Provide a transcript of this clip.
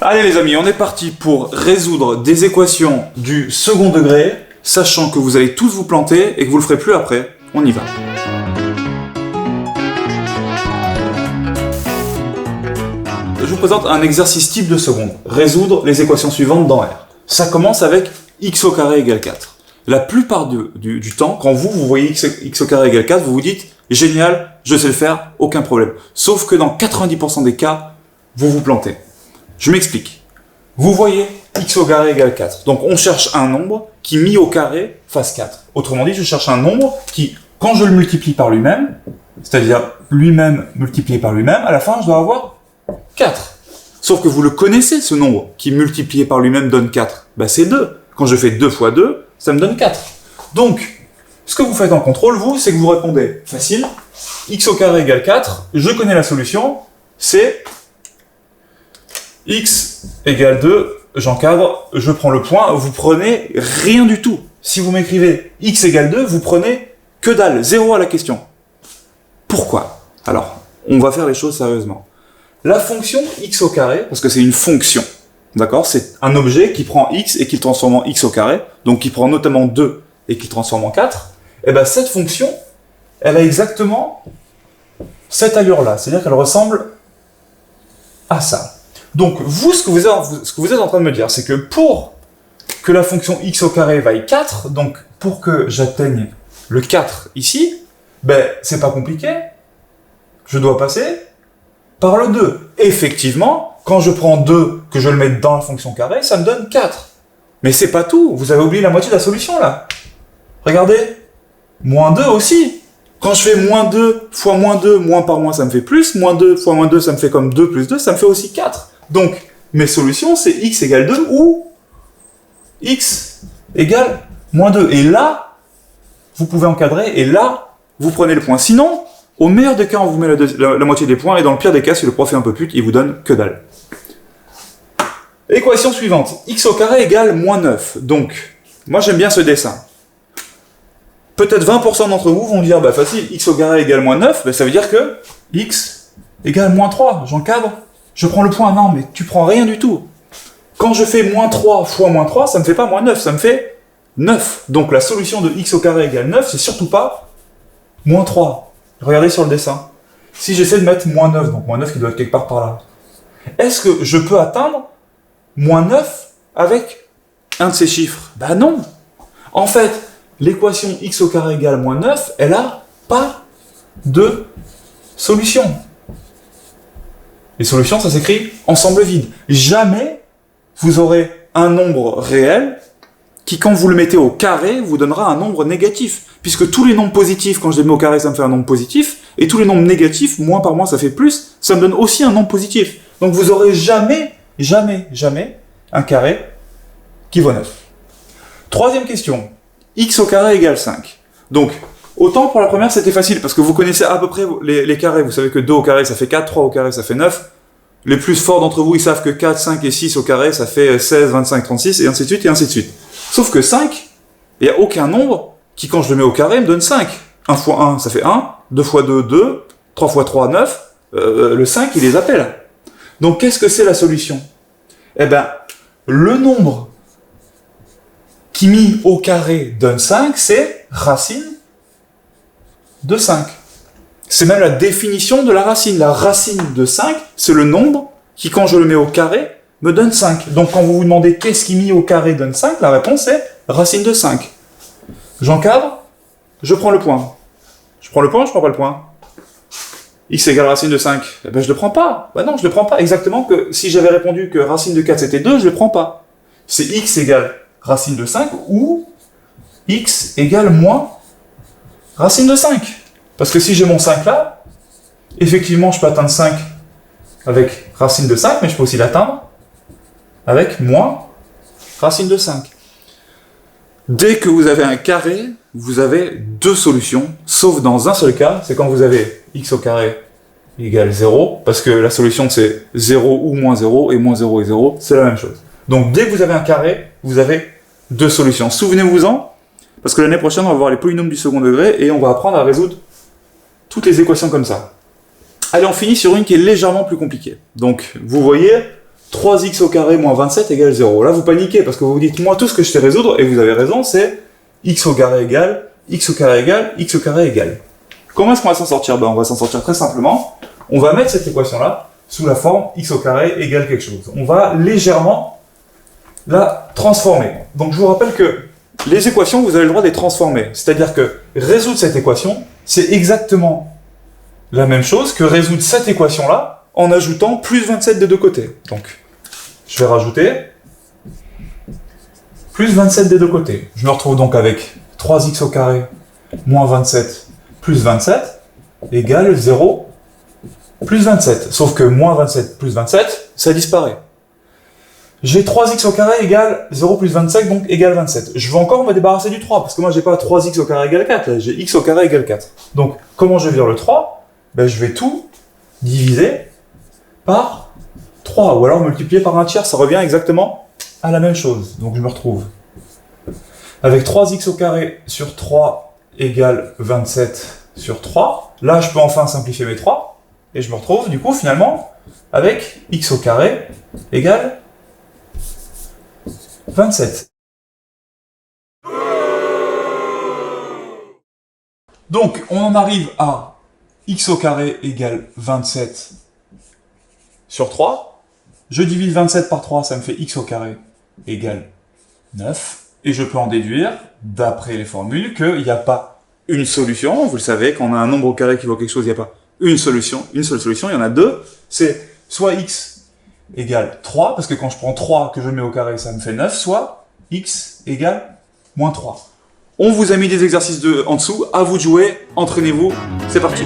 Allez les amis, on est parti pour résoudre des équations du second degré, sachant que vous allez tous vous planter et que vous le ferez plus après. On y va. Je vous présente un exercice type de seconde. Résoudre les équations suivantes dans R. Ça commence avec x au carré égale 4. La plupart du temps, quand vous voyez x au carré égale 4, vous vous dites « Génial, je sais le faire, aucun problème ». Sauf que dans 90% des cas, vous vous plantez. Je m'explique. Vous voyez x au carré égale 4. Donc on cherche un nombre qui mis au carré fasse 4. Autrement dit, je cherche un nombre qui, quand je le multiplie par lui-même, c'est-à-dire lui-même multiplié par lui-même, à la fin je dois avoir 4. Sauf que vous le connaissez, ce nombre, qui multiplié par lui-même donne 4. Ben, c'est 2. Quand je fais 2 fois 2, ça me donne 4. Donc, ce que vous faites en contrôle, vous, c'est que vous répondez facile, x au carré égale 4, je connais la solution, c'est x égale 2, j'encadre, je prends le point, vous prenez rien du tout. Si vous m'écrivez x égale 2, vous prenez que dalle, 0 à la question. Pourquoi? Alors, on va faire les choses sérieusement. La fonction x au carré, parce que c'est une fonction, d'accord? C'est un objet qui prend x et qui le transforme en x au carré, donc qui prend notamment 2 et qui le transforme en 4, et bien cette fonction, elle a exactement cette allure-là, c'est-à-dire qu'elle ressemble à ça. Donc vous, ce que vous êtes en train de me dire, c'est que pour que la fonction x au carré vaille 4, donc pour que j'atteigne le 4 ici, ben c'est pas compliqué, je dois passer par le 2. Effectivement, quand je prends 2, que je le mets dans la fonction carré, ça me donne 4. Mais c'est pas tout, vous avez oublié la moitié de la solution là. Regardez, moins 2 aussi. Quand je fais moins 2 fois moins 2, moins par moins ça me fait plus, moins 2 fois moins 2 ça me fait comme 2 plus 2, ça me fait aussi 4. Donc, mes solutions c'est x égale 2 ou x égale moins 2. Et là, vous pouvez encadrer, et là, vous prenez le point. Sinon, au meilleur des cas, on vous met la moitié des points, et dans le pire des cas, si le prof est un peu pute, il vous donne que dalle. Équation suivante, x au carré égale moins 9. Donc, moi j'aime bien ce dessin. Peut-être 20% d'entre vous vont dire, bah facile, x au carré égale moins 9, bah, ça veut dire que x égale moins 3. J'encadre, je prends le point. Non, mais tu prends rien du tout. Quand je fais moins 3 fois moins 3, ça me fait pas moins 9, ça me fait 9. Donc la solution de x au carré égale 9, c'est surtout pas moins 3. Regardez sur le dessin. Si j'essaie de mettre moins 9, donc moins 9 qui doit être quelque part par là, est-ce que je peux atteindre moins 9 avec un de ces chiffres? Ben non. En fait, l'équation x au carré égale moins 9, elle a pas de solution. Les solutions, ça s'écrit ensemble vide. Jamais vous aurez un nombre réel qui, quand vous le mettez au carré, vous donnera un nombre négatif. Puisque tous les nombres positifs, quand je les mets au carré, ça me fait un nombre positif, et tous les nombres négatifs, moins par moins, ça fait plus, ça me donne aussi un nombre positif. Donc vous aurez jamais un carré qui vaut 9. Troisième question. X au carré égale 5. Donc, autant pour la première, c'était facile, parce que vous connaissez à peu près les carrés. Vous savez que 2 au carré, ça fait 4, 3 au carré, ça fait 9. Les plus forts d'entre vous, ils savent que 4, 5 et 6 au carré, ça fait 16, 25, 36, et ainsi de suite, et ainsi de suite. Sauf que 5, il n'y a aucun nombre qui, quand je le mets au carré, me donne 5. 1 fois 1, ça fait 1. 2 fois 2, 2. 3 fois 3, 9. Le 5, il les appelle. Donc, qu'est-ce que c'est la solution? Eh ben, le nombre qui mis au carré donne 5, c'est racine de 5. C'est même la définition de la racine. La racine de 5, c'est le nombre qui, quand je le mets au carré, me donne 5. Donc, quand vous vous demandez qu'est-ce qui mis au carré donne 5, la réponse est racine de 5. J'encadre, je prends le point. Je prends le point, je prends pas le point. X égale racine de 5. Eh ben, je le prends pas. Ben non, je le prends pas. Exactement que si j'avais répondu que racine de 4 c'était 2, je le prends pas. C'est x égale racine de 5 ou x égale moins racine de 5. Parce que si j'ai mon 5 là, effectivement, je peux atteindre 5 avec racine de 5, mais je peux aussi l'atteindre avec moins racine de 5. Dès que vous avez un carré, vous avez deux solutions, sauf dans un seul cas, c'est quand vous avez x au carré égale 0, parce que la solution c'est 0 ou moins 0, et moins 0 et 0, c'est la même chose. Donc dès que vous avez un carré, vous avez deux solutions. Souvenez-vous-en, parce que l'année prochaine, on va voir les polynômes du second degré, et on va apprendre à résoudre toutes les équations comme ça. Allez, on finit sur une qui est légèrement plus compliquée. Donc, vous voyez, 3x au carré moins 27 égale 0. Là, vous paniquez parce que vous vous dites, moi, tout ce que je sais résoudre, et vous avez raison, c'est x au carré égale, x au carré égale, x au carré égale. Comment est-ce qu'on va s'en sortir? Ben, on va s'en sortir très simplement. On va mettre cette équation-là sous la forme x au carré égale quelque chose. On va légèrement la transformer. Donc, je vous rappelle que les équations, vous avez le droit de les transformer. C'est-à-dire que résoudre cette équation, c'est exactement la même chose que résoudre cette équation-là en ajoutant plus 27 des deux côtés. Donc, je vais rajouter plus 27 des deux côtés. Je me retrouve donc avec 3x au carré moins 27 plus 27 égale 0 plus 27. Sauf que moins 27 plus 27, ça disparaît. J'ai 3x au carré égale 0 plus 25, donc égale 27. Je vais encore me débarrasser du 3, parce que moi j'ai pas 3x au carré égale 4, là j'ai x au carré égale 4. Donc, comment je vais dire le 3? Ben, je vais tout diviser par 3, ou alors multiplier par un tiers, ça revient exactement à la même chose. Donc je me retrouve avec 3x au carré sur 3 égale 27 sur 3. Là, je peux enfin simplifier mes 3, et je me retrouve du coup finalement avec x au carré égale 27. Donc, on en arrive à x au carré égale 27 sur 3. Je divise 27 par 3, ça me fait x au carré égale 9. Et je peux en déduire, d'après les formules, qu'il n'y a pas une solution. Vous le savez, quand on a un nombre au carré qui vaut quelque chose, il n'y a pas une solution. Une seule solution, il y en a deux. C'est soit x égale 3, parce que quand je prends 3 que je mets au carré, ça me fait 9, soit x égale moins 3. On vous a mis des exercices en dessous, à vous de jouer, entraînez-vous, c'est parti.